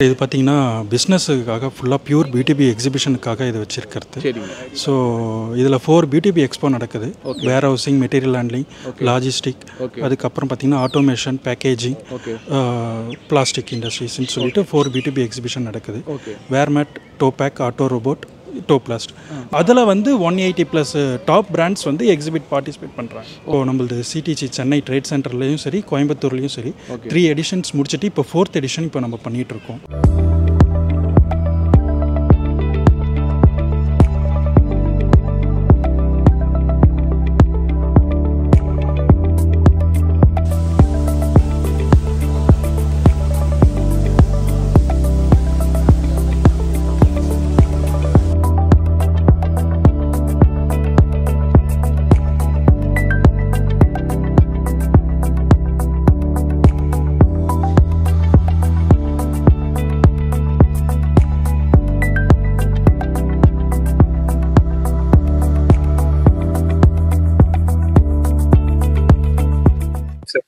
இது பார்த்தீங்கன்னா பிஸ்னஸுக்காக ஃபுல்லாக பியூர் பியூடிபி எக்ஸிபிஷனுக்காக இது வச்சுருக்கிறது. சரிங்க. ஸோ இதில் 4 பியூடிபி எக்ஸ்போ நடக்குது. வேர் ஹவுசிங், மெட்டீரியல் ஹேண்ட்லிங், லாஜிஸ்டிக், அதுக்கப்புறம் பார்த்தீங்கன்னா ஆட்டோமேஷன், பேக்கேஜிங், பிளாஸ்டிக் இண்டஸ்ட்ரீஸ்ன்னு சொல்லிட்டு 4 பியூடிபி எக்ஸிபிஷன் நடக்குது. வேர்மேட், டோபேக், ஆட்டோ ரோபோட், டோப்ளாஸ்ட். அதில் வந்து 180+ டாப் பிராண்ட்ஸ் வந்து எக்ஸிபிட் பார்ட்டிசிபேட் பண்ணுறாங்க. இப்போ நம்மளது சிடிசி சென்னை ட்ரேட் சென்டர்லேயும் சரி, கோயம்புத்தூர்லேயும் சரி 3 எடிஷன்ஸ் முடிச்சுட்டு இப்போ 4th எடிஷன் இப்போ நம்ம பண்ணிகிட்ருக்கோம்.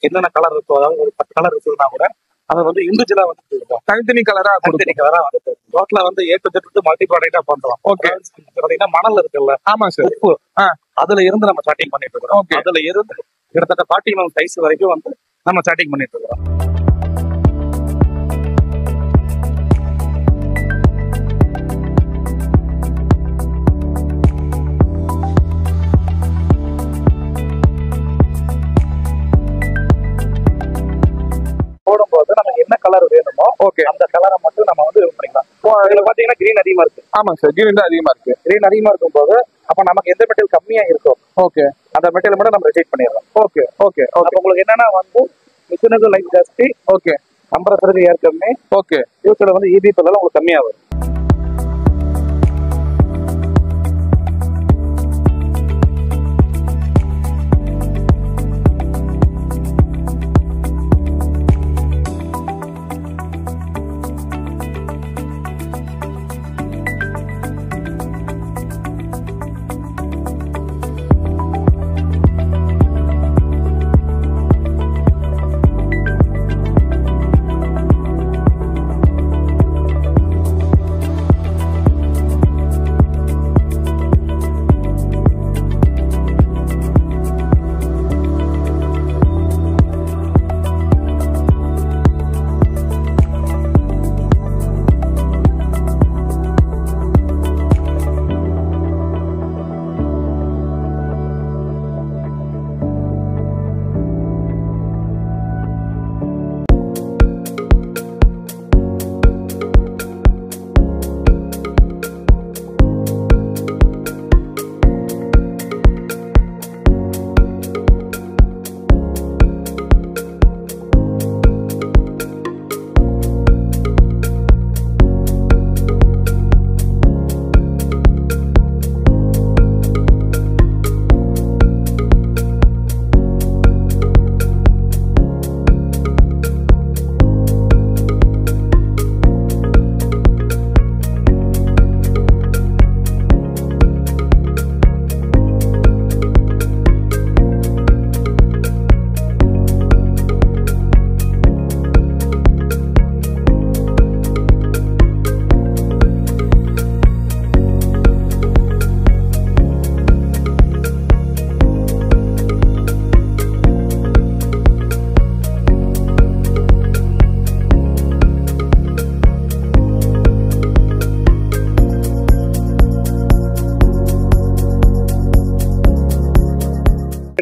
என்னென்ன கலர் இருக்கோ, அதாவது ஒரு 10 கலர் இருக்குதுன்னா கூட அதை வந்து இண்டிவிஜுவலா வந்து தனித்தனி கலரா வந்து டோட்டலா வந்து A to Z மல்டி ப்ராடக்டா பண்றோம். பாத்தீங்கன்னா மணல் இருக்குல்ல, ஆமா சார், உப்பு, அதுல இருந்து நம்ம ஸ்டார்டிங் பண்ணிட்டு இருக்கோம். அதுல இருந்து கிட்டத்தட்ட 40 சைஸ் வரைக்கும் வந்து நம்ம ஸ்டார்டிங் பண்ணிட்டு இருக்கோம். போடும்போது நம்ம என்ன கலர் வேணுமோ அந்த கலரை மட்டும் நம்ம வந்து யூஸ் பண்ணிக்கலாம். இதுல பாத்தீங்கன்னா கிரீன் அதிகமா இருக்கு. ஆமா சார், கிரீன் அதிகமா இருக்கு. கிரீன் அதிகமா இருக்கும் போது அப்ப நமக்கு எந்த மெட்டீரியல் கம்மியா இருக்கும் அந்த மெட்டீரியல் மட்டும் நம்ம ரிஜெக்ட் பண்ணிடலாம். அப்ப உங்களுக்கு என்னன்னா வந்து மிஷினுக்கு லைஃப் ஜாஸ்தி, கம்ப்ரஸருக்கு ஏர் கம்மி, ஃபியூச்சர்ல வந்து EB பில் உங்களுக்கு கம்மியா வரும்.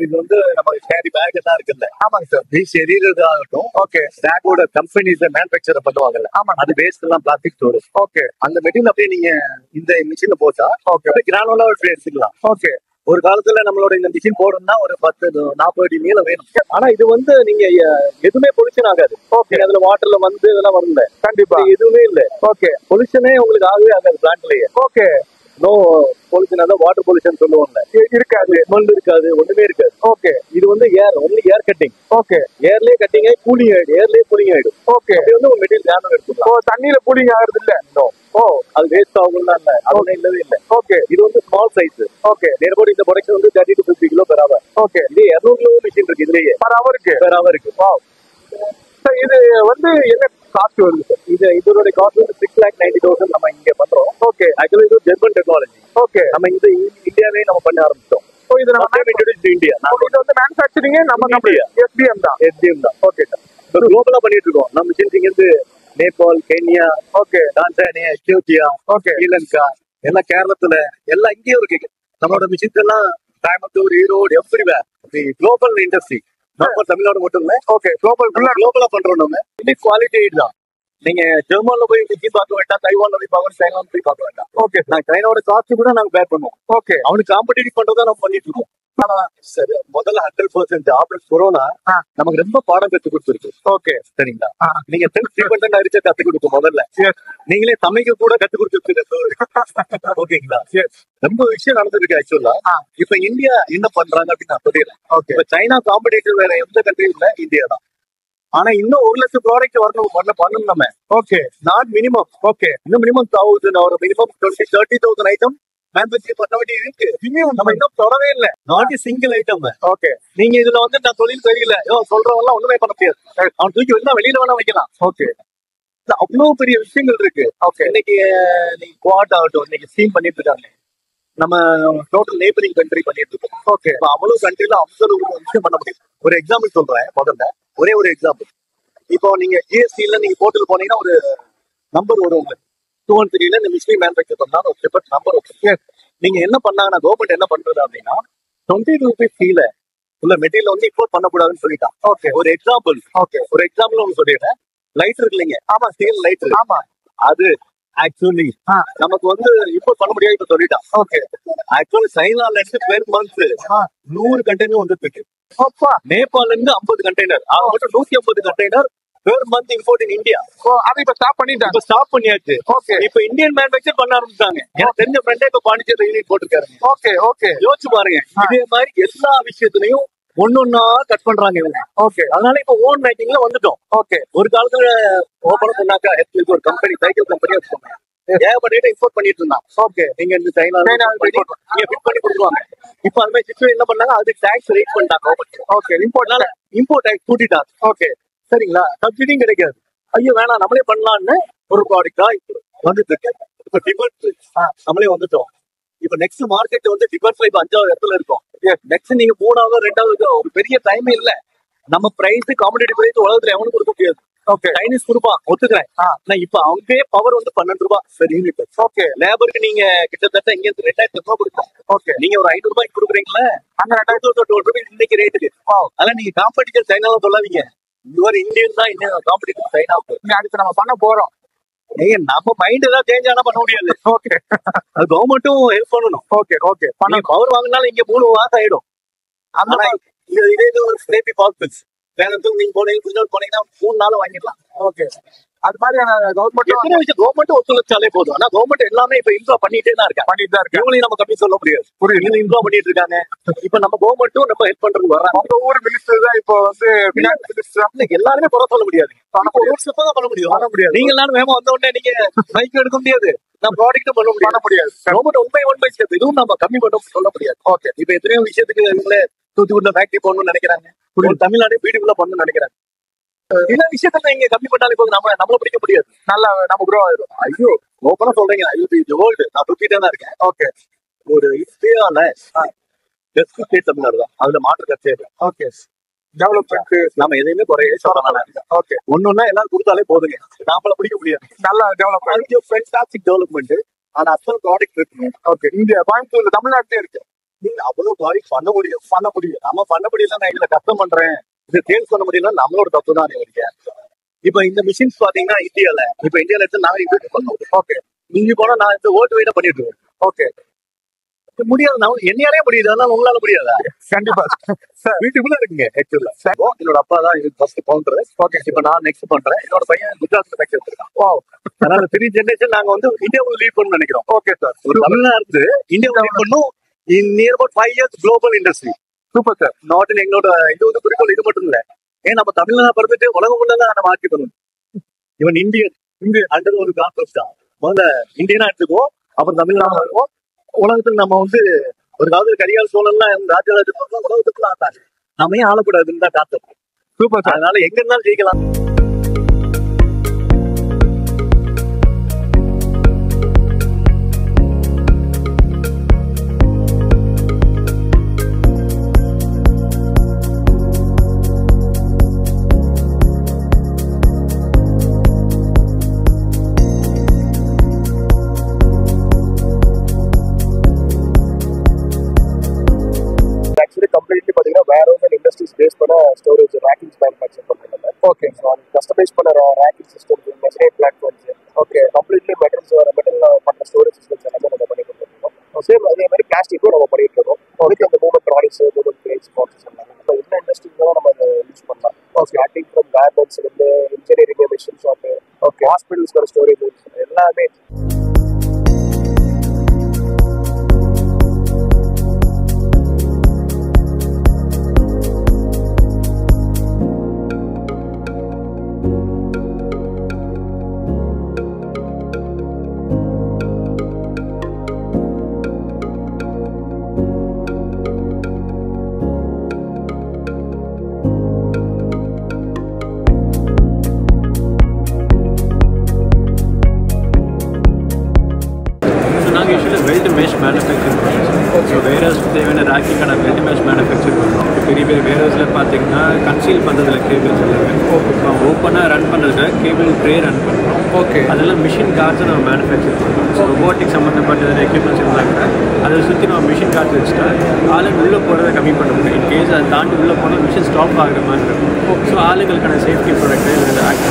இது வந்து நம்ம கேரி பேக் எல்லாம் இருக்குல்ல, ஆமாங்க சார், பீச் எரியறதாகட்டும், பேக்கோட கம்பெனிஸ் மேனுஃபேக்சர் பண்ணுவாங்கல்ல, அது வேஸ்ட் எல்லாம் பிளாஸ்டிக் ஸ்டோரேஜ். அந்த மெட்டீரியல் அப்படியே நீங்க இந்த மிஷின்ல போட்டா கிரானுலா எடுத்துக்கலாம். ஒரு காலத்துல நம்மளோட இந்த மிஷின் போடணும்னா ஒரு 10-40 அடி நீளம் வேணும். ஆனா இது வந்து நீங்க எதுவுமே பொல்யூஷன் ஆகாது. அதுல வாட்டர்ல வந்து இதெல்லாம் வரல, கண்டிப்பா எதுவுமே இல்ல. பொல்யூஷனே உங்களுக்கு ஆகவே ஆகாது பிளான்ட்லயே. நோ பொல்யூஷன், அதாவது வாட்டர் பொல்யூஷன் சொல்லுவாங்க, இருக்காது, ஸ்மெல் இருக்காது, ஒண்ணுமே இருக்காது. இது வந்து ஏர், ஒன்லி ஏர் கட்டிங். ஏர்லயே கட்டிங் ஆகி கூலிங் ஆயிடும், ஏர்லயே கூலிங் ஆயிடும். இது வந்து ஒரு மெட்டீரியல் கேன் எடுத்துக்கலாம். தண்ணியில கூலிங் ஆகுறது இல்ல, அது வேஸ்ட் ஆகும்னா இல்ல, அது இல்லவே இல்ல. இது வந்து ஸ்மால் சைஸ். நேர்போடு இந்த ப்ரொடக்ஷன் வந்து 30 to 50 கிலோ பெர் ஹவர். இது 200 கிலோ மிஷின் இருக்கு இதுலயே, பெர் ஹவருக்கு. இது வந்து என்ன காஸ்ட் வருது சார்? இதோட காஸ்ட் வந்து 6,90,000 நம்ம இங்க பண்றோம். ஓகே, ஆக்சுவலி இது ஜெர்மன் டெக்னாலஜி. ஓகே, நம்ம இந்த இந்தியாவே நம்ம பண்ண ஆரம்பிச்சோம். ஸோ இது நம்ம இந்தியா இது வந்து மேனுஃபேக்சரிங்கே நம்ம கம்பெனி எஸ்டிஎம் தான். Okay sir. இப்போ குளோபலா பண்ணிட்டு இருக்கோம். நம்ம மிஷின்ஸ் இங்க இருந்து Nepal, Kenya, okay, Tanzania, Ethiopia, okay, Sri Lanka, எல்லாம் கேரளத்துல எல்லாம் இங்கேயும் இருக்கு. நம்மளோட மிஷின்ஸ் எல்லாம் Coimbatore, Erode, everywhere. Global industry, நம்ம தமிழ்நாடு மட்டும் இல்ல. ஓகே, குளோபலா பண்றோம். நம்ம இது குவாலிட்டி தான். நீங்க ஜெர்மன்ல போய் மிஷின் பார்க்க வேண்டாம், தைவான்ல போய் பார்க்கணும், சைனால போய் பார்க்க வேண்டாம். ஓகே, நான் சைனாவோட காஸ்ட் கூட நாங்க பேர் பண்ணுவோம். ஓகே, அவனுக்கு காம்படிட்டிவ் பண்றதா நம்ம பண்ணிட்டு இருக்கோம். சரி, முதல்ல 100% ஆப்ரேட் கொரோனா நமக்கு ரொம்ப பாடம் கத்து கொடுத்துருக்கு. ஓகே, சரிங்களா? நீங்க செல்ஃப் டிபெண்டன்ட் அரிச்ச கத்து கொடுக்கும். முதல்ல நீங்களே சமைக்க கூட கத்து கொடுத்துருக்கு. ஓகேங்களா? ரொம்ப விஷயம் நடந்திருக்கு ஆக்சுவலா. இப்ப இந்தியா என்ன பண்றாங்க அப்படின்னு நான் சொல்லிடுறேன். ஓகே, இப்ப சைனா காம்படிட்டிவ் வேற எந்த கண்ட்ரியும் இல்ல, இந்தியா தான். ஆனா இன்னும் 1,00,000 ப்ராடக்ட் வரணும் பண்ணணும் நம்ம. Okay, not minimum. ஓகே, இன்னும் மினிமம் 1,000 ஒரு மினிமம் 30,000 ஐட்டம் மேனுஃபேக்சர் பண்ண வேண்டிய இருக்கு. நம்ம இன்னும் தொடவே இல்லை. Not single item. ஓகே, நீங்க இதுல வந்து நான் தொழில் தெரியல சொல்றவங்க ஒண்ணுமே பண்ண முடியாது. அவன் தூக்கி வெளில வேணா வைக்கலாம். ஓகே, அவ்வளவு பெரிய விஷயங்கள் இருக்கு. ஓகே, இன்னைக்கு நீங்க குவாட் ஆகட்டும், இன்னைக்கு ஸ்டீம் பண்ணிட்டு இருக்காங்க. நம்ம டோட்டல் நேபரிங் கண்ட்ரி பண்ணிட்டு இருக்கோம். ஓகே, அவ்வளவு கண்ட்ரில அவ்வளவு விஷயம் பண்ண முடியும். ஒரு எக்ஸாம்பிள் சொல்றேன். முதல்ல ஒரே ஒரு எக்ஸாம்பிள். இப்போ நீங்க ஜிஎஸ்டில நீங்க போர்ட்டல் போனீங்கன்னா ஒரு நம்பர் வரும். 213 இந்த மிஷின் மேனுஃபேக்சர் பண்ணா ஒரு செப்பரேட் நம்பர் வரும். நீங்க என்ன பண்ணாங்கன்னா கவர்மெண்ட் என்ன பண்றது அப்படின்னா 20 ரூபீஸ் கீழே உள்ள மெட்டீரியல் வந்து இம்போர்ட் பண்ணக்கூடாதுன்னு சொல்லிட்டான். ஓகே, ஒரு எக்ஸாம்பிள். ஓகே, ஒரு எக்ஸாம்பிள் ஒன்று சொல்லிடுறேன். லைட் இருக்கு இல்லைங்க? ஆமா, ஸ்டீல் லைட். ஆமா, அது ஆக்சுவலி நமக்கு வந்து இம்போர்ட் பண்ண முடியாது இப்ப சொல்லிட்டான். ஓகே, ஆக்சுவலி சைனால இருந்து பெர் மந்த் 100 கண்டெய்னர் வந்துருக்கு. நேபாள்ல இருந்து 50 கண்டெய்னர், ஆக மட்டும் 150 container per month import in India. அது இப்ப ஸ்டாப் பண்ணிட்டாங்க. இப்ப ஸ்டாப் பண்ணியாச்சு. ஓகே, இப்ப இந்தியன் மேனுஃபேக்சர் பண்ண ஆரம்பிச்சாங்க. எனக்கு தெரிஞ்ச ஃப்ரெண்டே இப்ப பாண்டிச்சேரி யூனிட் போட்டுருக்காரு. ஓகே, ஓகே, யோசிச்சு பாருங்க. இதே மாதிரி எல்லா விஷயத்திலையும் ஒன்னொன்னா கட் பண்றாங்க இவங்க. ஓகே, அதனால இப்ப ஓன் மேக்கிங்ல வந்துட்டோம். ஓகே, ஒரு காலத்துல ஓபன் பண்ணாக்கா ஒரு கம்பெனி, சைக்கிள் கம்பெனி வச்சுக்கோங்க, ஏகப்பட்ட இம்போர்ட் பண்ணிட்டு இருந்தான். ஓகே, நீங்க இந்த சைனா நீங்க ஃபிட் பண்ணி கொடுத்துருவாங்க. இப்ப அந்த மாதிரி சிச்சுவேஷன் என்ன பண்ணாங்க, அது டாக்ஸ் ரேட் பண்ணிட்டாங்க. ஓகே, இம்போர்ட் டாக்ஸ் கூட்டிட்டாங்க. ஓகே, சரிங்களா? சப்சிடியும் கிடைக்காது. ஐயோ வேணாம், நம்மளே பண்ணலாம்னு ஒரு ப்ராடக்டா வந்துட்டு இருக்கு. இப்ப டிபெண்ட் நம்மளே வந்துட்டோம். இப்ப நெக்ஸ்ட் மார்க்கெட் வந்து டிபெண்ட்ல இப்ப 5வது இடத்துல இருக்கும். நெக்ஸ்ட் நீங்க 3வது 2வது ஒரு பெரிய டைம் இல்ல. நம்ம பிரைஸ் காம்படிட்டிவ் பிரைஸ் உலகத்துல எவனும் கொடுக்க முடியாது. ஓகே, சைனீஸ் கொடுப்பான், ஒத்துக்கிறேன். நான் இப்ப அங்கே பவர் வந்து 12 ரூபாய் சரி யூனிட். ஓகே, லேபருக்கு நீங்க கிட்டத்தட்ட இங்க 2,000 ரூபாய் கொடுப்போம். ஓகே, நீங்க ஒரு 500 ரூபாய்க்கு கொடுக்குறீங்களா? அங்க 2,000 ரூபாய் இன்னைக்கு ரேட்டுக்கு. அதெல்லாம் நீங்க காம்படிட்டர் சைனால சொல்லாதீங்க. யுவர் இந்தியன் தான் இன்னும் காம்படிட்டர் சைனாவுக்கு. அடுத்து நம்ம பண்ண போறோம். நீங்க நம்ம மைண்ட் ஏதாவது சேஞ்ச் ஆனா பண்ண முடியாது. ஓகே, அது கவர்மெண்ட்டும் ஹெல்ப் பண்ணணும். ஓகே, ஓகே, பண்ண பவர் வாங்கினாலும் இங்க 3 மாசம் ஆயிடும். ஆனா இதே ஒரு ஸ்லேபி பாஸ்பிள்ஸ் வேற இடத்துக்கு நீங்க போனீங்கன்னா 3 நாள் வாங்கிடலாம். ஓகே, அது மாதிரியான கவர்மெண்ட் ஒத்துழைச்சாலே போதும். ஆனா கவர்மெண்ட் எல்லாமே இப்ப இம்ப்ரூவ் பண்ணிட்டே தான் இருக்கு. இவங்களையும் நம்ம கம்மி சொல்ல முடியாது. இம்ப்ரூவ் பண்ணிட்டு இருக்காங்க. இப்ப நம்ம கவர்மெண்ட்டும் நம்ம ஹெல்ப் பண்றது வராங்க. உங்க ஊர் மினிஸ்டர் தான் இப்போ வந்து பினான்ஸ் மினிஸ்டர். எல்லாருமே குறை சொல்ல முடியாது. பண்ண முடியாது. நீங்க எல்லாரும் வேகமா வந்த உடனே நீங்க பைக் எடுக்க முடியாது. நான் ப்ராடக்ட் பண்ண முடியாது. கவர்மெண்ட் ஒன் பை ஸ்டெப் இதுவும் நம்ம கம்மி பண்ண சொல்ல முடியாது. ஓகே, இப்ப எத்தனையோ விஷயத்துக்கு இவங்களே தூத்துக்குடியில ஃபேக்டரி போடணும்னு நினைக்கிறாங்க. தமிழ்நாடு பியூட்டிஃபுல்லா பண்ணணும்னு நினைக்கிறாங்க. எல்லா விஷயத்துல நீங்க கம்மி பண்ணாலே போதும். நம்மள பிடிக்க முடியாது. நல்லா நம்ம க்ரோ ஆயிடும். ஐயோ ஓப்பனா சொல்றீங்க. நான் தூக்கிட்டே தான் இருக்கேன். ஓகே, ஒரு இந்தியால பெஸ்ட் ஸ்டேட் தமிழ்நாடு தான். அதுல மாற்று கட்சி. ஓகே, டெவலப்மெண்ட் நம்ம எதையுமே குறைய சொல்லலாம். ஓகே, ஒன்னொன்னா எல்லாரும் கொடுத்தாலே போதுங்க. நம்மள பிடிக்க முடியாது. நல்லா டெவலப்மெண்ட், ஃபேன்டாஸ்டிக் டெவலப்மெண்ட். ஆனா அசல் ப்ராடக்ட் இருக்கு. ஓகே, இந்தியா கோயம்புத்தூர்ல தமிழ்நாட்டிலே இருக்கு. நீங்க அவ்வளவு ப்ராடக்ட் பண்ண முடியும். நம்ம பண்ண முடியல. நான் இதுல கஷ்டம் பண்றேன், இது சேல்ஸ் பண்ண முடியல, நம்மளோட தப்பு தான். இப்ப இந்த மிஷின்ஸ் பாத்தீங்கன்னா இந்தியால எடுத்து நாங்க இன்வெஸ்ட் பண்ணோம். ஓகே, நீங்க போனா நான் இந்த ஓட்டு வெயிட்ட பண்ணிட்டு இருக்கேன். ஓகே, முடியாது. நான் என்னையாலே முடியுது, அதனால உங்களால முடியாதா? கண்டிப்பா வீட்டுக்குள்ள இருக்குங்க. ஆக்சுவலா என்னோட அப்பா தான் இது ஃபர்ஸ்ட் கவுண்டர். ஓகே, இப்ப நான் நெக்ஸ்ட் பண்றேன். என்னோட பையன் குஜராத்ல ஃபேக்டரி வச்சிருக்கான். அதனால 3 ஜெனரேஷன் நாங்க வந்து இந்தியாவுல லீட் பண்ணணும்னு நினைக்கிறோம். ஓகே சார், ஒரு தமிழ்நாடு இந்தியாவுல லீட் பண்ணும். இன் near about 5 years global industry. Super sir. நாட்டில் எங்களோட இது வந்து குறிக்கோள் இது மட்டும் இல்ல. ஏன் நம்ம தமிழ்நாடு பிறந்துட்டு உலகம் உள்ளதான் நம்ம ஆக்கிக்கணும். இவன் இந்தியன் அண்டது ஒரு கான்செப்ட் தான். முதல்ல இந்தியனா எடுத்துக்குவோம், அப்புறம் தமிழ்நாடு வருவோம். உலகத்துல நம்ம வந்து ஒரு காலத்துல கரிகால் சோழன்லாம் ராஜராஜ உலகத்துக்குள்ள ஆட்டாங்க. நம்ம ஏன் ஆளக்கூடாதுன்னு தான் காத்தோம். Super sir. அதனால எங்க இருந்தாலும் ஜெயிக்கலாம். ஸ்டோரேஜ் ரேக்கிங்ஸ் மேனுஃபேக்சர் பண்ணுறாங்க. ஓகே. ஸோ அது கஸ்டமைஸ் பண்ண racking system, machinery platforms, okay, completely metals பண்ணுற ஸ்டோரேஜ் சிஸ்டம்ஸ் எல்லாமே நம்ம பண்ணி கொடுத்துருக்கோம். சேம் அதே மாதிரி பிளாஸ்டிக்கும் நம்ம பண்ணிட்டு இருக்கோம். அதுக்கு அந்த moment products, moment crates, boxes எல்லாம் இப்போ என்ன இண்டஸ்ட்ரியில நம்ம அதை யூஸ் பண்ணலாம். ஸ்டார்டிங் ஃப்ரம் கார்மெண்ட்ஸ் வந்து engineering, machine shop, okay, hospitals வர ஸ்டோரேஜ் எல்லாமே. வெல்ட் மேஷ் மேனுஃபேக்சர் பண்ணுறோம். ஸோ வேர்ஹவுஸ்க்கு தேவையான ரேக்கிங்கான வெல்ட் மேஷ் மேனுஃபேக்சர் பண்ணுறோம். பெரிய பெரிய வேர்ஹவுஸில் பார்த்தீங்கன்னா கன்சீல் பண்ணுறதுல கேபிள்ஸ் எல்லாமே ஓப்பனாக ரன் பண்ணுறதுல கேபிள் ட்ரே ரன் பண்ணுறோம். ஓகே. அதெல்லாம் மிஷின் கார்ட்ஸை நம்ம மேனுஃபேக்சர் பண்ணுறோம். ஸோ ரோபோட்டிக் சம்மந்தப்பட்ட எக்யூப்மெண்ட்ஸ் இருந்தாங்க அதை சுற்றி நம்ம மிஷின் கார்ட்ஸ் வச்சுட்டா ஆளுங்க உள்ளே போகிறத கம்மி பண்ண முடியும். இன்கேஸ் அதை தாண்டி உள்ளே போனால் மிஷின் ஸ்டாப் ஆகிற மாதிரி இருக்கும். ஸோ ஆளுங்களுக்கான சேஃப்டி ப்ராடக்ட் இதில் ஆக்ட்.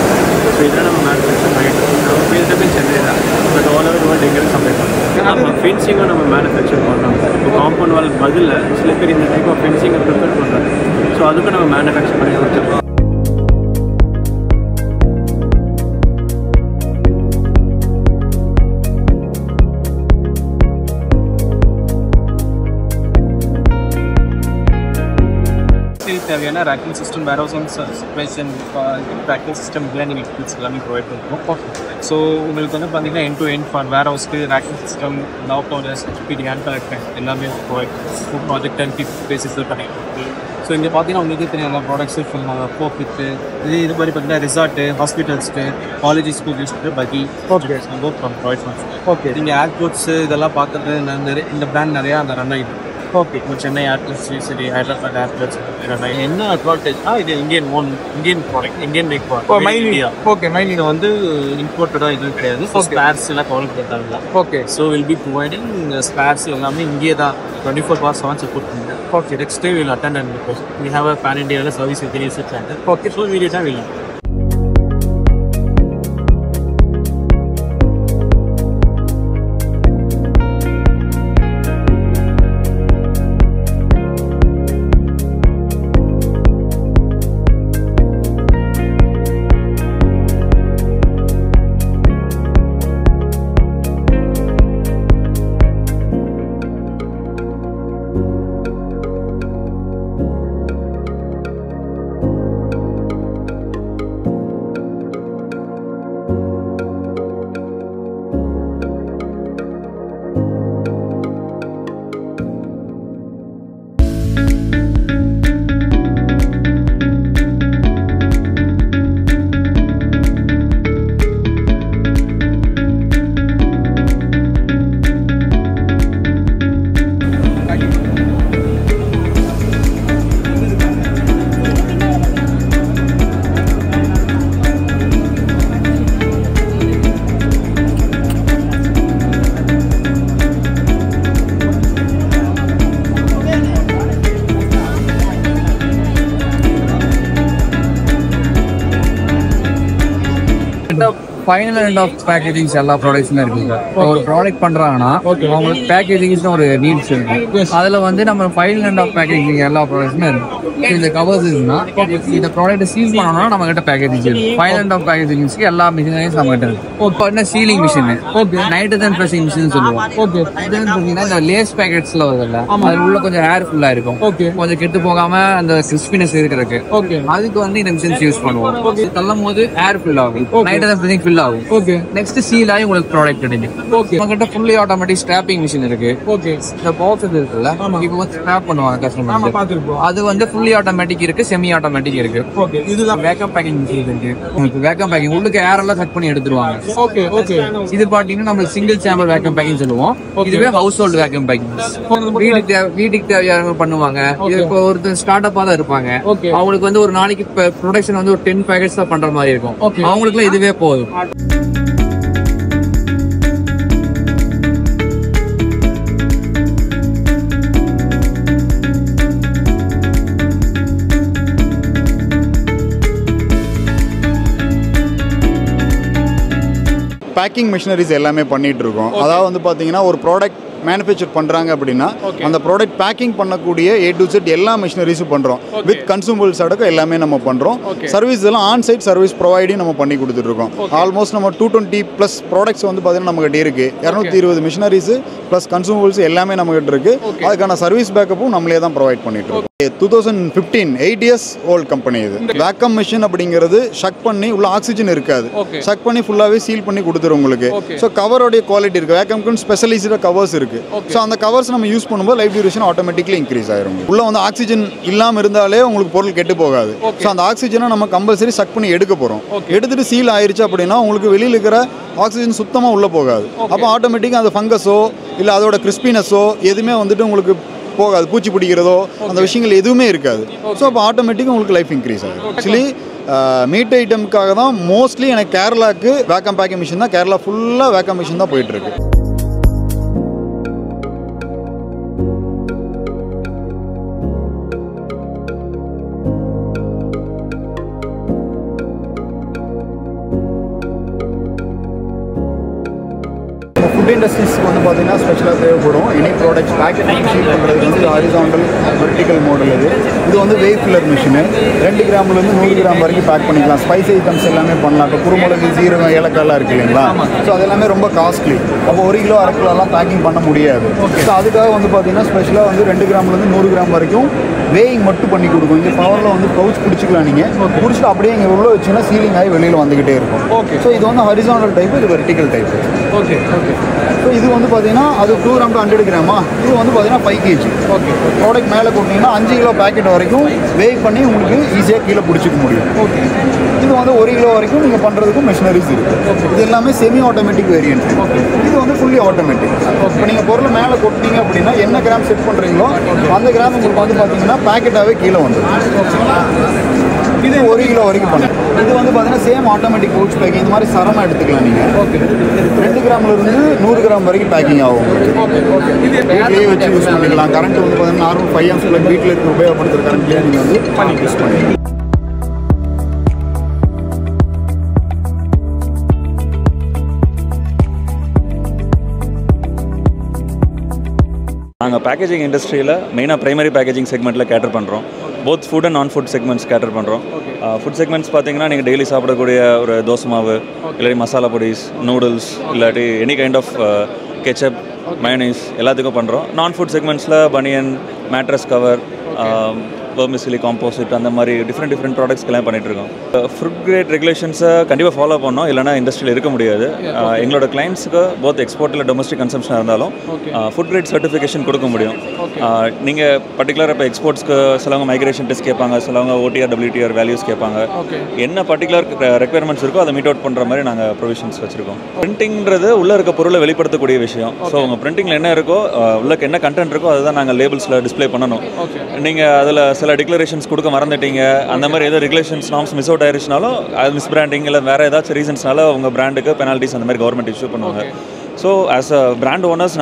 ஸோ இதெல்லாம் நம்ம மேனுஃபேக்சர் பண்ணிட்டு இருக்கோம். நம்ம பேசுகிறப்பே சென்னை தான், பட் ஆல் ஓவர் வேர்ல்டு எங்கேயும் சப்ளை பண்ணுறோம். நம்ம ஃபென்சிங்கும் நம்ம மேனுஃபேக்சர் பண்ணுறோம். இப்போ காம்பவுண்ட் வால் பதில் சில பேர் இந்த டைப் ஆஃப் ஃபென்சிங்கை ப்ரிஃபர் பண்ணுறாங்க. ஸோ அதுக்கும் நம்ம மேனுஃபேக்சர் பண்ணி வச்சுருக்கோம். தேவையான racking system, warehouse and supplies and racking system இதெல்லாம் நீங்கள் எக்யூப்மெண்ட்ஸ் எல்லாமே ப்ரொவைட் பண்ணுறோம். ஸோ உங்களுக்கு வந்து பார்த்தீங்கன்னா எண்ட் டு எண்ட் ஃபார் வேர்ஹவுஸ்க்கு racking system, lockdown, HPD, hand connect எல்லாமே ப்ரொவைட் ப்ராஜெக்ட் அண்ட் பேசிஸில் பண்ணியிருக்கோம். ஸோ இங்கே பார்த்தீங்கன்னா உங்களுக்கு தெரியாத ப்ராடக்ட்ஸு ஃபோர்ஃபிட்டு இது மாதிரி பார்த்தீங்கன்னா ரிசார்ட்டு, ஹாஸ்பிட்டல்ஸ்க்கு, காலேஜ் ஸ்கூல் யூஸ்க்கு பக்கி நம்ம ப்ரொவைட் பண்ணுறோம். ஓகே. நீங்கள் ஏர்போர்ட்ஸு இதெல்லாம் பார்த்துட்டு நிறைய இந்த பிராண்ட் நிறையா அந்த ரன் ஆகிட்டு. ஓகே. இப்போ சென்னை ஏர்போர்ட்ஸ், சரி ஹைதராபாத் ஏர்போர்ட்ஸ் என்ன அட்வான்டேஜ் இது Indian product, Indian make product. Okay. Mining வந்து இம்போர்ட்டடாக எதுவும் கிடையாது. ஸ்பேர்ஸ் எல்லாம் கவர் பண்ணுறாங்க. Okay. So will be providing spares எல்லாமே இங்கே தான் 24/7 சப்போர்ட் பண்ணுறேன். Okay. Next day will attend and because we have a pan இண்டியாவில் service with research centre. Okay. So இமீடியட்டாக will final end of packagings எல்லா ப்ராடக்ட்ஸுமே இருக்குங்க. ஒரு ப்ராடக்ட் பண்ணுறாங்கன்னா அவங்களுக்கு பேக்கேஜிங்ஸ்னு ஒரு நீட்ஸ் இருக்கும். அதில் வந்து நம்ம ஃபைனல் எண்ட் ஆஃப் பேக்கேஜிங் எல்லா ப்ராடக்ட்ஸுமே இருக்கும். இந்த கவர்ஸ் இருக்குன்னா இந்த ப்ராடக்ட் சீல் பண்ணோம்னா நம்ம கிட்ட பேக்கேஜிங் இருக்கும். ஃபைனல் எண்ட் ஆஃப் பேக்கேஜிங்ஸ்க்கு எல்லா மிஷினரிஸ் நம்ம கிட்ட இருக்கும். இப்போ என்ன sealing machine, nitrogen freezing machine சொல்லுவோம். இந்த லேஸ் பேக்கெட்ஸ்ல வருதுல்ல, அது உள்ள கொஞ்சம் ஏர் ஃபுல்லா இருக்கும், கொஞ்சம் கெட்டு போகாம அந்த கிறிஸ்பினஸ் இருக்கிறதுக்கு. அதுக்கு வந்து இந்த மிஷின்ஸ் யூஸ் பண்ணுவோம். தள்ளும் போது ஏர் ஃபில் ஆகும், நைட்ரஜன் ப்ரெஸிங் ஃபில் ஆகும். நெக்ஸ்ட் சீல் ஆகி உங்களுக்கு ப்ராடக்ட் கிடைக்கும். நம்ம கிட்ட ஃபுல்லி ஆட்டோமேட்டிக் ஸ்ட்ராப்பிங் மிஷின் இருக்கு. இந்த பாக்ஸ் இருக்குல்ல, இப்போ வந்து ஸ்ட்ராப் பண்ணுவாங்க கஸ்டமர். அது வந்து ஃபுல்லி ஆட்டோமேட்டிக் இருக்கு, செமி ஆட்டோமேட்டிக் இருக்கு. இதுல வேக்கம் பேக்கிங் மிஷின் இருக்கு. உங்களுக்கு வேக்கம் பேக்கிங் உள்ளுக்கு ஏர் எல்லாம் கட் பண்ணி எடுத்துருவாங்க. இது பாத்தீங்கன்னா நம்ம சிங்கிள் சேம்பர் வேக்கம் பேக்கிங் சொல்லுவோம். இதுவே ஹவுஸ் ஹோல்ட் வேக்கம் பேக்கிங். வீட்டுக்கு தேவையான பண்ணுவாங்க. இப்போ ஒருத்தர் ஸ்டார்ட் அப்பா தான் இருப்பாங்க, அவங்களுக்கு வந்து ஒரு நாளைக்கு ப்ரொடக்ஷன் வந்து ஒரு 10 பேக்கெட்ஸ் தான் பண்ற மாதிரி இருக்கும். அவங்களுக்கு இதுவே போதும். பேக்கிங் மிஷினரிஸ் எல்லாமே பண்ணிட்டு இருக்கோம். அதாவது வந்து பார்த்தீங்கன்னா ஒரு ப்ராடக்ட் மேனுஃபேக்சர் பண்ணுறாங்க அப்படின்னா அந்த ப்ராடக்ட் பேக்கிங் பண்ணக்கூடிய A to Z எல்லா மிஷினரிஸும் பண்ணுறோம். வித் கன்சூமபிள்ஸ் அடக்கம் எல்லாமே நம்ம பண்ணுறோம். சர்வீஸ் எல்லாம் ஆன் சைட் சர்வீஸ் ப்ரொவைடிங் நம்ம பண்ணி கொடுத்துட்ருக்கோம். ஆல்மோஸ்ட் நம்ம 220+ ப்ராடக்ட்ஸ் வந்து பார்த்தீங்கன்னா நம்மகிட்ட இருக்குது. 220 மிஷினரிஸ் ப்ளஸ் கன்சூமபிள்ஸ் எல்லாமே நம்மகிட்ட இருக்குது. அதுக்கான சர்வீஸ் பேக்கப்பும் நம்மளே தான் ப்ரொவைட் பண்ணிட்டு இருக்கோம். 2015 8 years ஓல்ட் கம்பெனி இது. வேக்கம் மிஷின் அப்படிங்கிறது ஷக் பண்ணி உள்ள ஆக்சிஜன் இருக்காது, ஷக் பண்ணி ஃபுல்லாகவே சீல் பண்ணி கொடுத்துரும் உங்களுக்கு. ஸோ கவரோடைய குவாலிட்டி இருக்குது. வேக்கம்க்கு ஸ்பெஷலைஸ்டாக கவர்ஸ் இருக்குது. ஸோ அந்த கவர்ஸ் நம்ம யூஸ் பண்ணும்போது லைஃப் டியூரேஷன் ஆட்டோமேட்டிக்லி இன்க்ரீஸ் ஆயிரும். உள்ள வந்து ஆக்சிஜன் இல்லாமல் இருந்தாலே உங்களுக்கு பொருள் கெட்டு போகாது. ஸோ அந்த ஆக்சிஜனை நம்ம கம்பல்சரி சக் பண்ணி எடுக்க போகிறோம். எடுத்துட்டு சீல் ஆயிடுச்சு அப்படின்னா உங்களுக்கு வெளியில் இருக்கிற ஆக்சிஜன் சுத்தமாக உள்ளே போகாது. அப்போ ஆட்டோமேட்டிக்காக அந்த ஃபங்கஸோ இல்லை அதோட கிறிஸ்பினஸோ எதுவுமே வந்துட்டு உங்களுக்கு போகாது. பூச்சி பிடிக்கிறதோ அந்த விஷயங்கள் எதுவுமே இருக்காது. ஸோ அப்போ ஆட்டோமேட்டிக்காக உங்களுக்கு லைஃப் இன்க்ரீஸ் ஆகும். ஆக்சுவலி மீட் ஐட்டமுக்காக தான் மோஸ்ட்லி எனக்கு கேரளாவுக்கு வேக்கம் பேக்கிங் மிஷின் தான், கேரளா ஃபுல்லாக வேக்கம் மிஷின் தான் போயிட்டுருக்கு. ஃபுட் இண்டஸ்ட்ரீஸ்க்கு வந்து பார்த்தீங்கன்னா ஸ்பெஷலாக தேவைப்படும். எனி ப்ராடக்ட்ஸ் பேக்கெட்டிங் சீல் பண்ணுறதுக்கு வந்து ஹாரிசான்டல் வெர்டிக்கல் மாடல் இது வந்து வெயிட் ஃபில்லர் மிஷினு. 2 கிராம்லேருந்து 100 கிராம் வரைக்கும் பேக் பண்ணிக்கலாம். ஸ்பைஸ் ஐட்டம்ஸ் எல்லாமே பண்ணலாம். இப்போ குருமிளகு, சீரகம், ஏலக்காய்லாம் இருக்குது இல்லைங்களா? ஸோ அது எல்லாமே ரொம்ப காஸ்ட்லி. அப்போ 1 கிலோ 1/2 கிலோலாம் பேக்கிங் பண்ண முடியாது. ஸோ அதுக்காக வந்து பார்த்தீங்கன்னா ஸ்பெஷலாக வந்து 2 கிராம்லேருந்து 100 கிராம் வரைக்கும் வேயிங் மட்டும் பண்ணி கொடுக்கும். இங்கே பவரில் வந்து பவுச் பிடிச்சிக்கலாம். நீங்கள் பிடிச்சிட்டு அப்படியே இங்கே உள்ள வச்சிங்கன்னா சீலிங் ஆகி வெளியில் வந்துக்கிட்டே இருக்கும். ஸோ இது வந்து ஹாரிசான்டல் டைப், இது வெர்டிக்கல் டைப். ஸோ இது வந்து பார்த்தீங்கன்னா அது 2 கிராம் to 100 கிராமா, இது வந்து பார்த்தீங்கன்னா 5 kg. ப்ராடக்ட் மேலே கொடுத்தீங்கன்னா 5 கிலோ பேக்கெட் வரைக்கும் வெயிட் பண்ணி உங்களுக்கு ஈஸியாக கீழே பிடிச்சிக்க முடியும். இது வந்து 1 கிலோ வரைக்கும் நீங்கள் பண்ணுறதுக்கும் மிஷினரிஸ் இருக்குது. இது எல்லாமே செமி ஆட்டோமேட்டிக் வேரியன்ட். இது வந்து ஃபுல்லி ஆட்டோமேட்டிக். இப்போ நீங்கள் பொருளை மேலே கொட்டினீங்க அப்படின்னா என்ன கிராம் செட் பண்ணுறீங்களோ அந்த கிராம் உங்களுக்கு வந்து பார்த்தீங்கன்னா பேக்கெட்டாகவே கீழே வந்துடும். இது 1 கிலோ வரைக்கும் பண்ணும். இது வந்து பார்த்தீங்கன்னா சேம் ஆட்டோமேட்டிக் பவுச் பேக்கிங். இந்த மாதிரி சரமாக எடுத்துக்கலாம் நீங்கள். 2 கிராம்லேருந்து 100 கிராம் வரைக்கும் பேக்கிங் ஆகும். வீட்லேயே வச்சு யூஸ் பண்ணிக்கலாம். கரண்ட் வந்து பார்த்தீங்கன்னா நார்மல் 5 amps வீட்டில் இருக்க உபயோகப்படுத்துகிற கரண்ட்லேயே நீங்கள் வந்து யூஸ் பண்ணிக்கலாம். நாங்கள் பேக்கேஜிங் இண்டஸ்ட்ரியில் மெயினாக ப்ரைமரி பேக்கேஜிங் செக்மெண்ட்டில் கேட்டர் பண்ணுறோம். Both food and non food segments cater பண்ணுறோம். ஃபுட் செக்மெண்ட்ஸ் பார்த்தீங்கன்னா நீங்கள் டெய்லி சாப்பிடக்கூடிய ஒரு தோசை மாவு, இல்லாட்டி மசாலா பொடிஸ், நூடுல்ஸ், இல்லாட்டி any kind of ketchup, mayonnaise எல்லாத்துக்கும் பண்ணுறோம். நான் ஃபுட் செக்மெண்ட்ஸில் பனியன், மேட்ரஸ் கவர், வெர்மிசிலி, காம்போசிட் அந்த மாதிரி டிஃப்ரெண்ட் ப்ராடக்ட்ஸ்க்கெல்லாம் பண்ணிகிட்ருக்கோம். ஃபுட் கிரேட் ரெகுலேஷன்ஸை கண்டிப்பாக ஃபாலோ பண்ணோம், இல்லைனா இண்டஸ்ட்ரியில் இருக்க முடியாது. எங்களோட கிளைண்ட்ஸுக்கு போத் எக்ஸ்போர்ட் இல்லை டொமஸ்டிக் கன்சம்ஷனாக இருந்தாலும் ஃபுட் கிரேட் சர்டிஃபிகேஷன் கொடுக்க முடியும். நீங்கள் பர்டிகுலராக இப்போ எக்ஸ்போர்ட்ஸ்க்கு சிலவங்க மைக்ரேஷன் டெஸ்ட் கேட்பாங்க, சிலவங்க OTR, WTR வேல்யூஸ் கேட்பாங்க. என்ன பர்டிகுலர் ரெக்யர்மெண்ட்ஸ் இருக்கோ அதை மீட் அவுட் பண்ணுற மாதிரி நாங்கள் ப்ரொவிஷன்ஸ் வச்சுருக்கோம். பிரிண்டிங்கிறது உள்ளே இருக்க பொருளை வெளிப்படுத்தக்கூடிய விஷயம். ஸோ உங்கள் பிரிண்டிங்கில் என்ன இருக்கோ, உள்ளக்கு என்ன கண்டென்ட் இருக்கோ அதை தான் நாங்கள் லேபிள்ஸில் டிஸ்பிளே பண்ணணும். நீங்கள் அதில் சில டிக்ளரேஷன்ஸ் கொடுக்க மறந்துட்டீங்க, அந்த மாதிரி ஏதோ ரெகுலேஷன்ஸ் நார்ம்ஸ் மிஸ் அவுட் ஆயிருச்சுனாலும் அது மிஸ் பிராண்டிங் இல்லை வேறு ஏதாச்சும் ரீசன்ஸ்னால உங்கள் பிராண்டுக்கு பெனால்ட்டிஸ் அந்த மாதிரி கவர்மெண்ட் இஷ்யூ பண்ணுவாங்க. So as a brand owners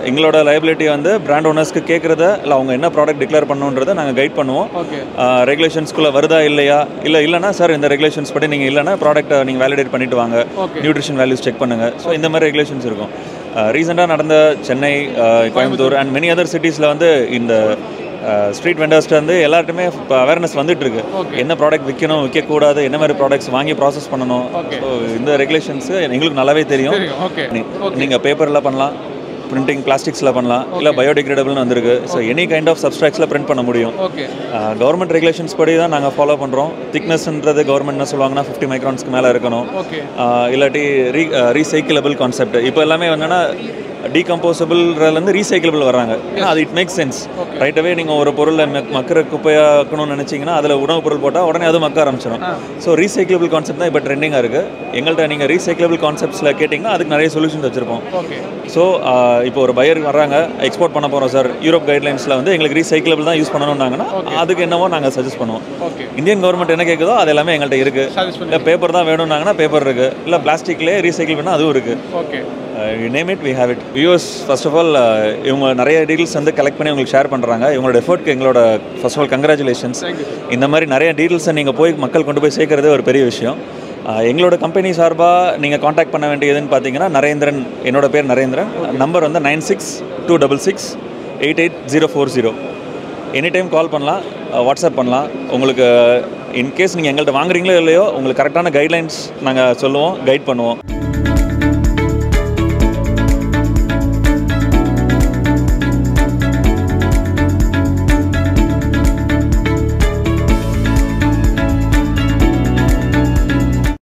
எங்களோட லைபிலிட்டி வந்து பிராண்ட் ஓனர்ஸ்க்கு கேட்குறத இல்லை அவங்க என்ன ப்ராடக்ட் டிக்ளேர் பண்ணணுன்றதை நாங்கள் கைட் பண்ணுவோம். ரெகுலேஷன்ஸ்குள்ளே வருதா இல்லைனா சார் இந்த ரெகுலேஷன்ஸ் படி நீங்கள் இல்லைனா ப்ராடக்ட்டை நீங்கள் வேலிடேட் பண்ணிட்டு வாங்க, நியூட்ரிஷன் வேல்யூஸ் செக் பண்ணுங்கள். ஸோ இந்த மாதிரி ரெகுலேஷன்ஸ் இருக்கும். ரீசெண்டாக நடந்த Chennai, Coimbatore and many other சிட்டிஸில் வந்து இந்த ஸ்ட்ரீட் வெண்டர்ஸ்ட்டு வந்து எல்லாருக்குமே இப்போ அவேர்னஸ் வந்துட்டுருக்கு. என்ன ப்ராடக்ட் விற்கணும், விற்கக்கூடாது, என்ன மாதிரி ப்ராடக்ட்ஸ் வாங்கி ப்ராசஸ் பண்ணணும். ஸோ இந்த ரெகுலேஷன்ஸு எங்களுக்கு நல்லாவே தெரியும். நீங்கள் பேப்பரில் பண்ணலாம், பிரிண்டிங் பிளாஸ்டிக்ஸில் பண்ணலாம், இல்லை பயோடிகிரேடபிள்னு வந்திருக்கு. ஸோ எனி கைண்ட் ஆஃப் சப்ஸ்ட்ராக்ஸில் பிரிண்ட் பண்ண முடியும். கவர்மெண்ட் ரெகுலேஷன்ஸ் படி தான் நாங்கள் ஃபாலோ பண்ணுறோம். திக்னஸ்ன்றது கவர்மெண்ட் என்ன சொல்லுவாங்கன்னா 50 மைக்ரான்ஸ்க்கு மேலே இருக்கணும், இல்லாட்டி ரீசைக்கிளபிள் கான்செப்ட். இப்போ எல்லாமே என்னென்னா டீகம்போசபிள்லேருந்து ரீசைக்கிளபிள் வராங்க. ஏன்னா அது இட் மேக்ஸ் சென்ஸ். ரைட்டாகவே நீங்கள் ஒரு பொருளை மக்கிற குப்பையாக்கணும்னு நினச்சிங்கன்னா அதில் உணவுப் பொருள் போட்டால் உடனே அது மக்க ஆரம்பிச்சிடும். ஸோ ரீசைக்கிளபிள் கான்செப்ட் தான் இப்போ ட்ரெண்டிங்காக இருக்குது. எங்கள்கிட்ட நீங்கள் ரீசைக்கிளபிள் கான்செப்ட்ஸில் கேட்டிங்கன்னா அதுக்கு நிறைய சொல்யூஷன்ஸ் வச்சுருப்போம். ஸோ இப்போ ஒரு பையர் வர்றாங்க, எக்ஸ்போர்ட் பண்ண போகிறோம் சார், யூரோப் கைட்லைன்ஸில் வந்து எங்களுக்கு ரீசைக்கிளபிள் தான் யூஸ் பண்ணணும்னாங்கன்னா அதுக்கு என்னவோ நாங்கள் சஜஸ்ட் பண்ணுவோம். இந்தியன் கவர்மெண்ட் என்ன கேட்குதோ அது எல்லாமே எங்கள்கிட்ட இருக்குது. இல்லை பேப்பர் தான் வேணும்னாங்கன்னா பேப்பர் இருக்குது, இல்லை பிளாஸ்டிக்லேயே ரீசைக்கிள் பண்ணால் அதுவும் இருக்குது. Name it, we have it. Viewers first of all இவங்க நிறைய டீட்டெயில்ஸ் வந்து கலெக்ட் பண்ணி உங்களுக்கு ஷேர் பண்ணுறாங்க. இவங்களோட எஃபர்ட்க்கு எங்களோட ஃபர்ஸ்ட் ஆஃப் ஆல் கங்க்ராச்சுலேஷன்ஸ். இந்த மாதிரி நிறைய டீட்டெயில்ஸை நீங்கள் போய் மக்கள் கொண்டு போய் சேர்க்கறதே ஒரு பெரிய விஷயம். எங்களோட கம்பெனி சார்பாக நீங்கள் காண்டாக்ட் பண்ண வேண்டியதுன்னு பார்த்தீங்கன்னா நரேந்திரன், என்னோட பேர் நரேந்திரன். நம்பர் வந்து 9626688040. எனி டைம் கால் பண்ணலாம், வாட்ஸ்அப் பண்ணலாம். உங்களுக்கு இன்கேஸ் நீங்கள் எங்கள்கிட்ட வாங்குறீங்களோ இல்லையோ உங்களுக்கு கரெக்டான கைட்லைன்ஸ் நாங்கள் சொல்லுவோம், கைட் பண்ணுவோம்.